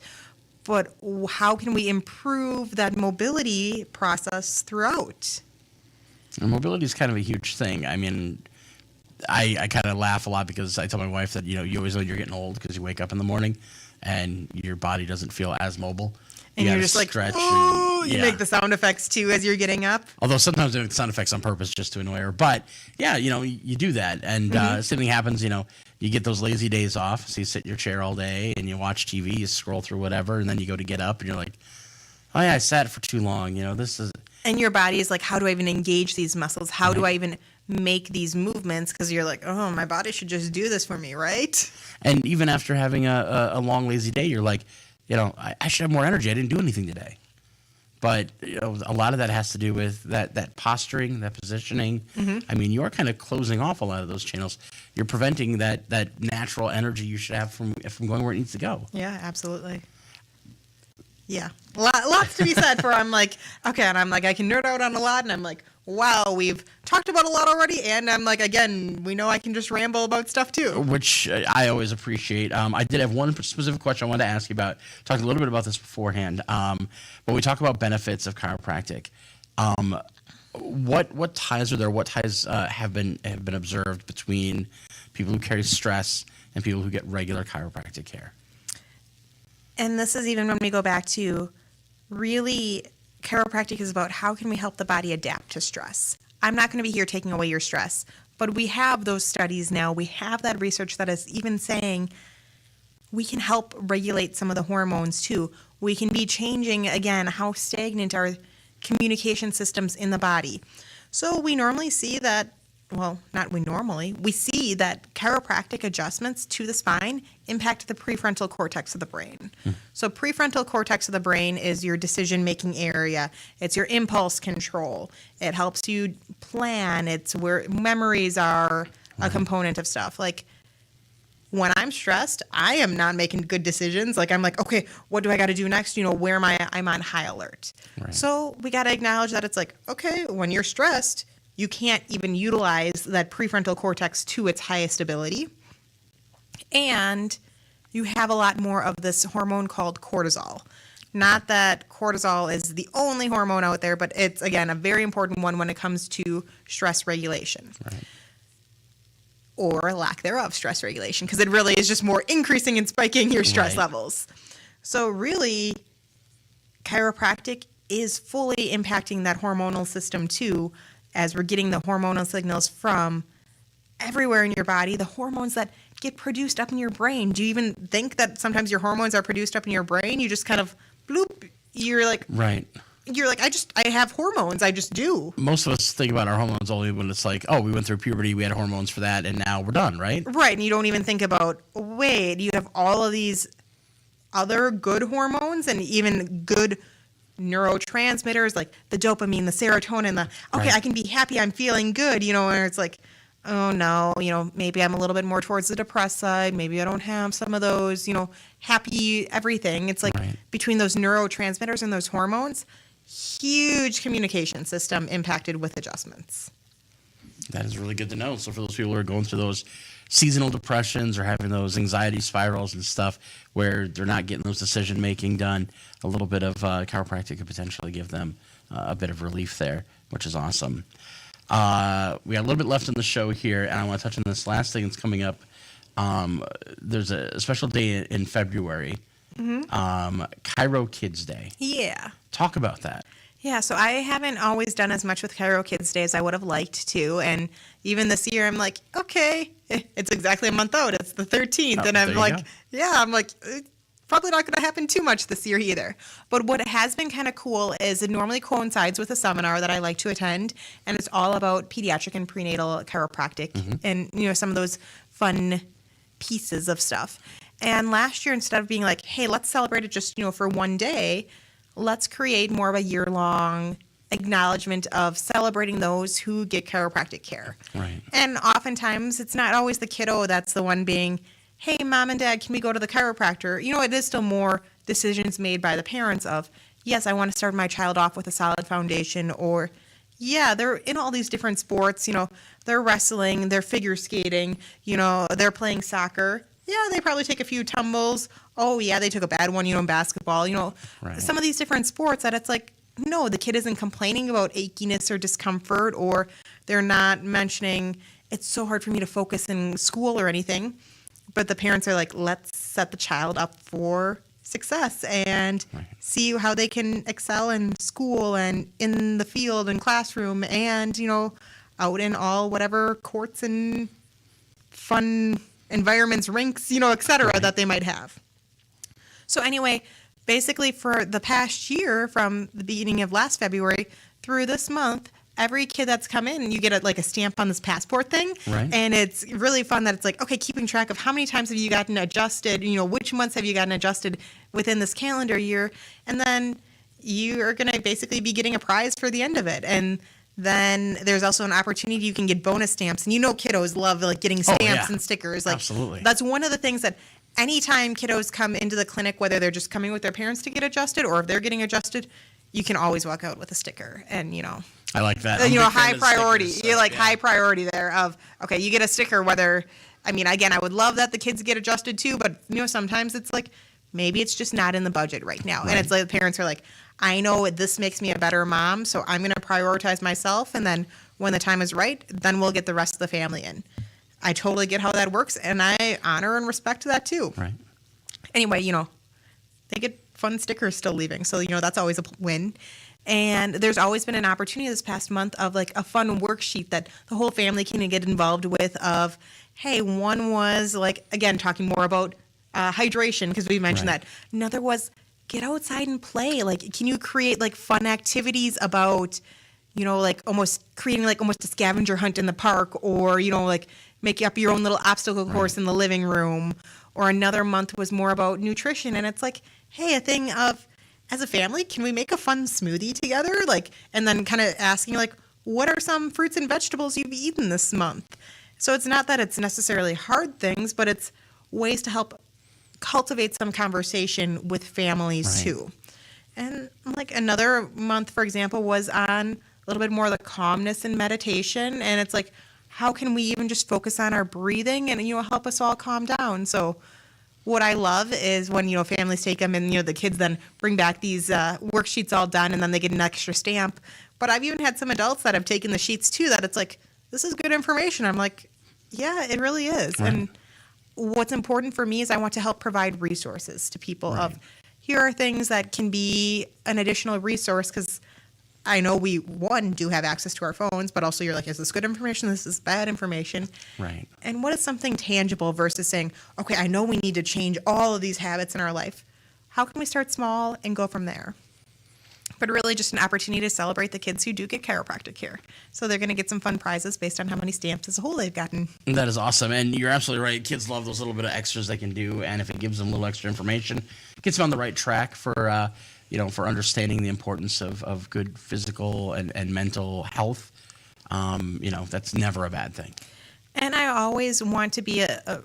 But how can we improve that mobility process throughout? And mobility is kind of a huge thing. I mean, I kind of laugh a lot because I tell my wife that, you know, you always know you're getting old because you wake up in the morning and your body doesn't feel as mobile. And you're just like, oh, you make the sound effects too as you're getting up. Although sometimes I make the sound effects on purpose just to annoy her. But yeah, you know, you do that. And something happens, you know, you get those lazy days off. So you sit in your chair all day and you watch TV, you scroll through whatever, and then you go to get up and you're like, oh yeah, I sat for too long. You know, this is. And your body is like, how do I even engage these muscles? How do I even make these movements? Because you're like, oh, my body should just do this for me, right? And even after having a long, lazy day, you're like, you know, I should have more energy. I didn't do anything today. But, you know, a lot of that has to do with that posturing, that positioning. I mean, you are kind of closing off a lot of those channels. You're preventing that natural energy you should have from going where it needs to go. Yeah, absolutely. Yeah. Lots to be said for I'm like, okay, and I'm like, I can nerd out on a lot, and I'm like, wow, we've talked about a lot already, and I'm like, again, we know I can just ramble about stuff too. Which I always appreciate. I did have one specific question I wanted to ask you about. Talked a little bit about this beforehand. But we talk about benefits of chiropractic. what ties are there? What ties have been observed between people who carry stress and people who get regular chiropractic care? And this is even when we go back to really chiropractic is about how can we help the body adapt to stress. I'm not going to be here taking away your stress, but we have those studies now. We have that research that is even saying we can help regulate some of the hormones too. We can be changing, again, how stagnant are communication systems in the body. So we normally see that, well, not we normally, we see that chiropractic adjustments to the spine impact the prefrontal cortex of the brain. So prefrontal cortex of the brain is your decision-making area. It's your impulse control. It helps you plan. It's where memories are a component of stuff. Like, when I'm stressed, I am not making good decisions. Like, I'm like, okay, what do I got to do next? Where am I? I'm on high alert. Right. So we got to acknowledge that it's like, okay, when you're stressed, you can't even utilize that prefrontal cortex to its highest ability. And you have a lot more of this hormone called cortisol. Not that cortisol is the only hormone out there, but it's, again, a very important one when it comes to stress regulation. Right. Or lack thereof stress regulation, because it really is just more increasing and spiking your stress levels. So really, chiropractic is fully impacting that hormonal system too, as we're getting the hormonal signals from everywhere in your body, the hormones that get produced up in your brain. Do you even think that sometimes your hormones are produced up in your brain? You just kind of bloop, you're like, I have hormones. I just do. Most of us think about our hormones only when it's like, oh, we went through puberty, we had hormones for that, and now we're done, right? Right. And you don't even think about, wait, you have all of these other good hormones and even good neurotransmitters like the dopamine, the serotonin, I can be happy, I'm feeling good, and it's like, oh no, maybe I'm a little bit more towards the depressed side. Maybe I don't have some of those, happy everything. It's like between those neurotransmitters and those hormones, huge communication system impacted with adjustments. That is really good to know. So for those people who are going through those seasonal depressions or having those anxiety spirals and stuff where they're not getting those decision making done, a little bit of chiropractic could potentially give them a bit of relief there, which is awesome. We got a little bit left in the show here, and I want to touch on this last thing that's coming up. There's a special day in February, Chiro Kids Day. Yeah. Talk about that. Yeah, so I haven't always done as much with Chiro Kids Day as I would have liked to, and even this year I'm like, okay, it's exactly a month out. It's the 13th, and I'm like, probably not going to happen too much this year either. But what has been kind of cool is it normally coincides with a seminar that I like to attend, and it's all about pediatric and prenatal chiropractic and, some of those fun pieces of stuff. And last year, instead of being like, hey, let's celebrate it just, for one day, let's create more of a year-long acknowledgement of celebrating those who get chiropractic care. Right. And oftentimes, it's not always the kiddo that's the one being, hey, mom and dad, can we go to the chiropractor? It is still more decisions made by the parents of, yes, I want to start my child off with a solid foundation, or, yeah, they're in all these different sports, they're wrestling, they're figure skating, they're playing soccer. Yeah, they probably take a few tumbles. Oh, yeah, they took a bad one, in basketball. Some of these different sports that it's like, no, the kid isn't complaining about achiness or discomfort, or they're not mentioning, it's so hard for me to focus in school or anything. But the parents are like, let's set the child up for success and see how they can excel in school and in the field and classroom and, out in all whatever courts and fun environments, rinks, et cetera, that they might have. So anyway, basically for the past year, from the beginning of last February through this month, every kid that's come in, you get a stamp on this passport thing. Right. And it's really fun that it's like, okay, keeping track of how many times have you gotten adjusted, which months have you gotten adjusted within this calendar year. And then you are going to basically be getting a prize for the end of it. And then there's also an opportunity you can get bonus stamps. And kiddos love getting stamps and stickers. Absolutely. That's one of the things that anytime kiddos come into the clinic, whether they're just coming with their parents to get adjusted or if they're getting adjusted, you can always walk out with a sticker. And, I like that. high priority. You're high priority there of, okay, you get a sticker whether, again, I would love that the kids get adjusted too, but, sometimes it's like maybe it's just not in the budget right now. Right. And it's like the parents are like, I know this makes me a better mom, so I'm going to prioritize myself. And then when the time is right, then we'll get the rest of the family in. I totally get how that works, and I honor and respect that too. Right. Anyway, they get fun stickers still leaving. So, that's always a win. And there's always been an opportunity this past month of like a fun worksheet that the whole family can get involved with of, hey, one was like, again, talking more about hydration because we mentioned Right. that. Another was get outside and play. Like, can you create like fun activities about, like almost creating like almost a scavenger hunt in the park or, like make up your own little obstacle course in the living room. Or another month was more about nutrition. And it's like, hey, a thing of, as a family, can we make a fun smoothie together? Like, and then kind of asking like, what are some fruits and vegetables you've eaten this month? So it's not that it's necessarily hard things, but it's ways to help cultivate some conversation with families Right. too. And like another month, for example, was on a little bit more of the calmness and meditation. And it's like, how can we even just focus on our breathing and, help us all calm down? So what I love is when, families take them and, the kids then bring back these worksheets all done and then they get an extra stamp. But I've even had some adults that have taken the sheets too that it's like, this is good information. I'm like, yeah, it really is. Right. And what's important for me is I want to help provide resources to people Right. of here are things that can be an additional resource because I know we, one, do have access to our phones, but also you're like, is this good information? This is bad information. Right. And what is something tangible versus saying, okay, I know we need to change all of these habits in our life. How can we start small and go from there? But really just an opportunity to celebrate the kids who do get chiropractic care. So they're going to get some fun prizes based on how many stamps as a whole they've gotten. That is awesome. And you're absolutely right. Kids love those little bit of extras they can do. And if it gives them a little extra information, it gets them on the right track for, for understanding the importance of good physical and mental health. That's never a bad thing. And I always want to be a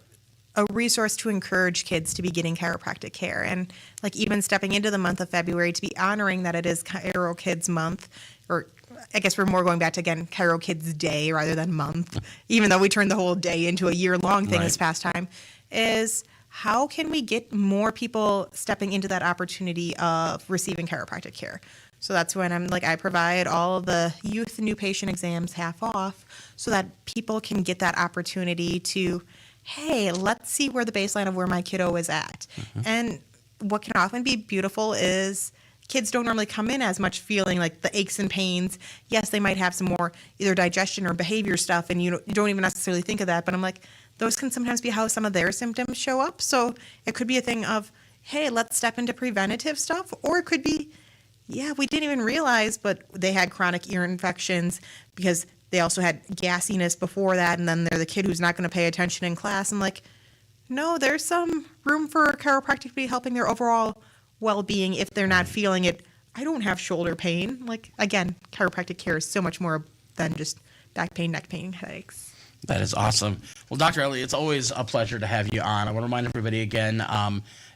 resource to encourage kids to be getting chiropractic care. And like even stepping into the month of February to be honoring that it is Chiro Kids Month, or I guess we're more going back to, again, Chiro Kids Day rather than month, even though we turned the whole day into a year-long thing this past time, is how can we get more people stepping into that opportunity of receiving chiropractic care? So that's when I provide all of the youth new patient exams half off so that people can get that opportunity to, hey, let's see where the baseline of where my kiddo is at. Mm-hmm. And what can often be beautiful is kids don't normally come in as much feeling like the aches and pains. Yes, they might have some more either digestion or behavior stuff, and you don't even necessarily think of that. But I'm like, those can sometimes be how some of their symptoms show up. So it could be a thing of, hey, let's step into preventative stuff. Or it could be, yeah, we didn't even realize, but they had chronic ear infections because they also had gassiness before that, and then they're the kid who's not going to pay attention in class. I'm like, no, there's some room for chiropractic to be helping their overall well-being if they're not feeling it. I don't have shoulder pain. Like, again, chiropractic care is so much more than just back pain, neck pain, headaches. That is awesome. Well, Dr. Elliott, it's always a pleasure to have you on. I want to remind everybody again,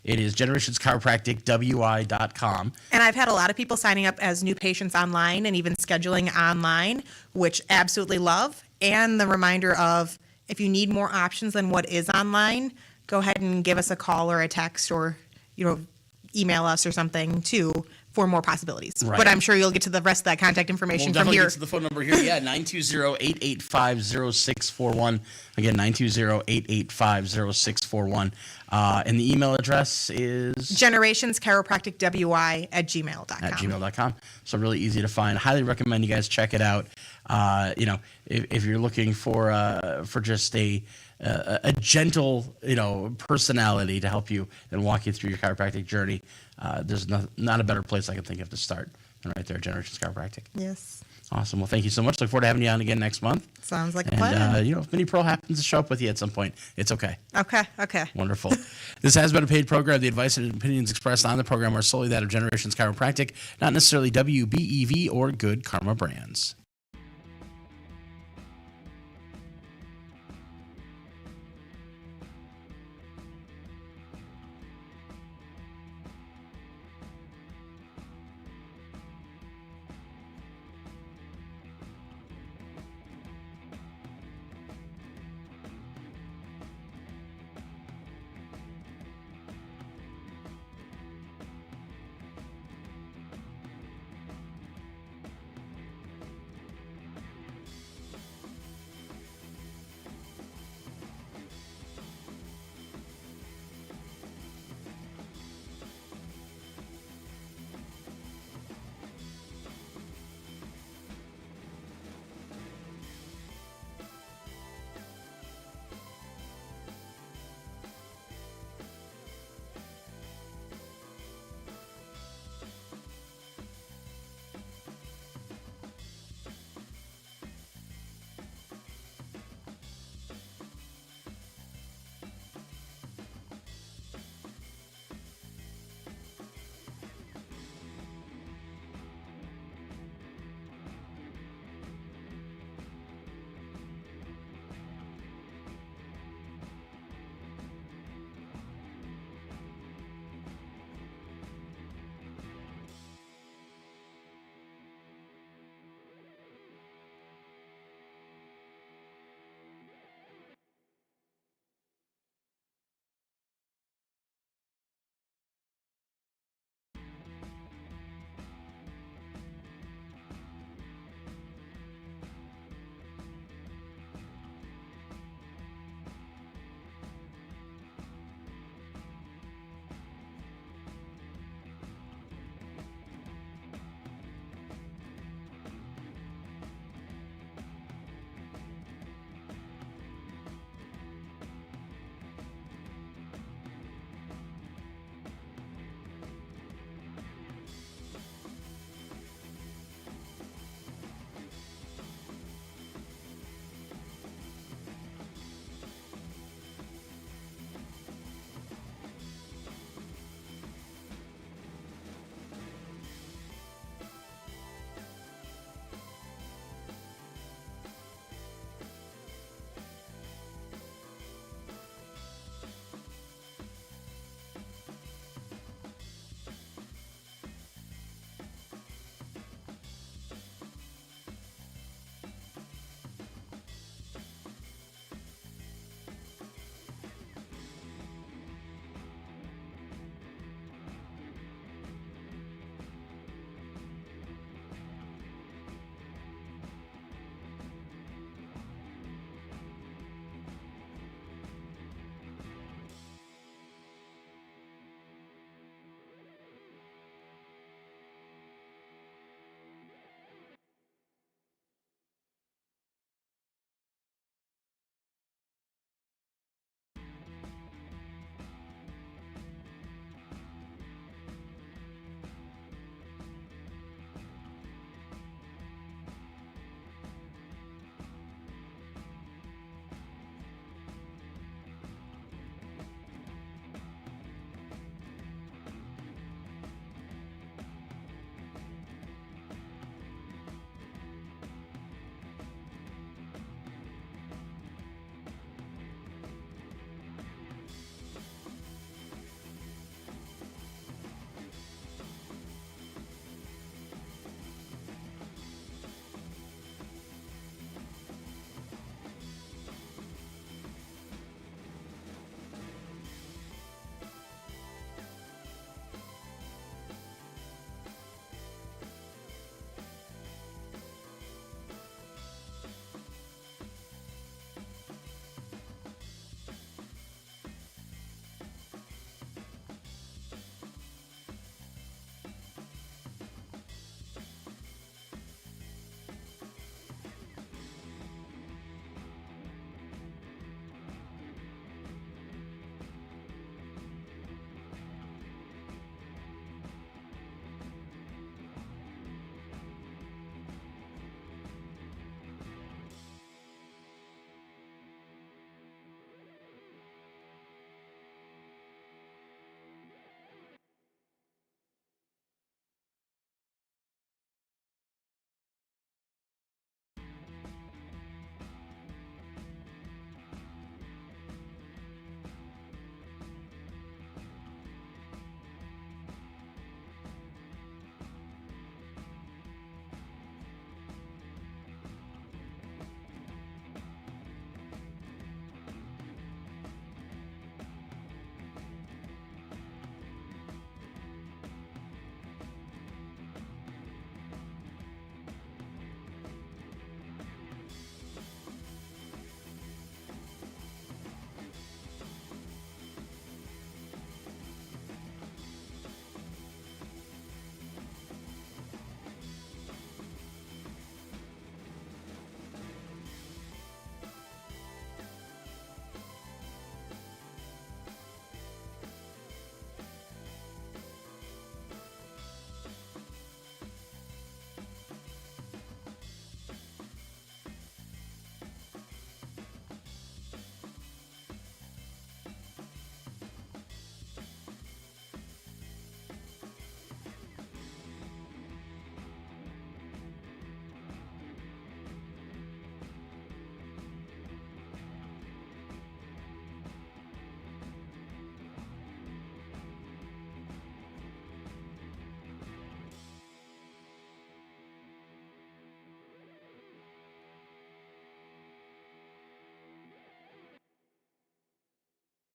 it is generationschiropracticwi.com. And I've had a lot of people signing up as new patients online and even scheduling online, which absolutely love. And the reminder of if you need more options than what is online, go ahead and give us a call or a text or, email us or something too for more possibilities. Right. But I'm sure you'll get to the rest of that contact information We'll from here. definitely get to the phone number here. Yeah, 920-885-0641. Again, 920-885-0641. And the email address is? generationschiropracticwi @gmail.com. At gmail.com. So really easy to find. Highly recommend you guys check it out. If you're looking for just a gentle, personality to help you and walk you through your chiropractic journey, there's not a better place I can think of to start than right there, Generations Chiropractic. Yes. Awesome. Well, thank you so much. Look forward to having you on again next month. Sounds like a And, plan. if Mini Pro happens to show up with you at some point, it's okay. Okay. Wonderful. This has been a paid program. The advice and opinions expressed on the program are solely that of Generations Chiropractic, not necessarily WBEV or Good Karma Brands.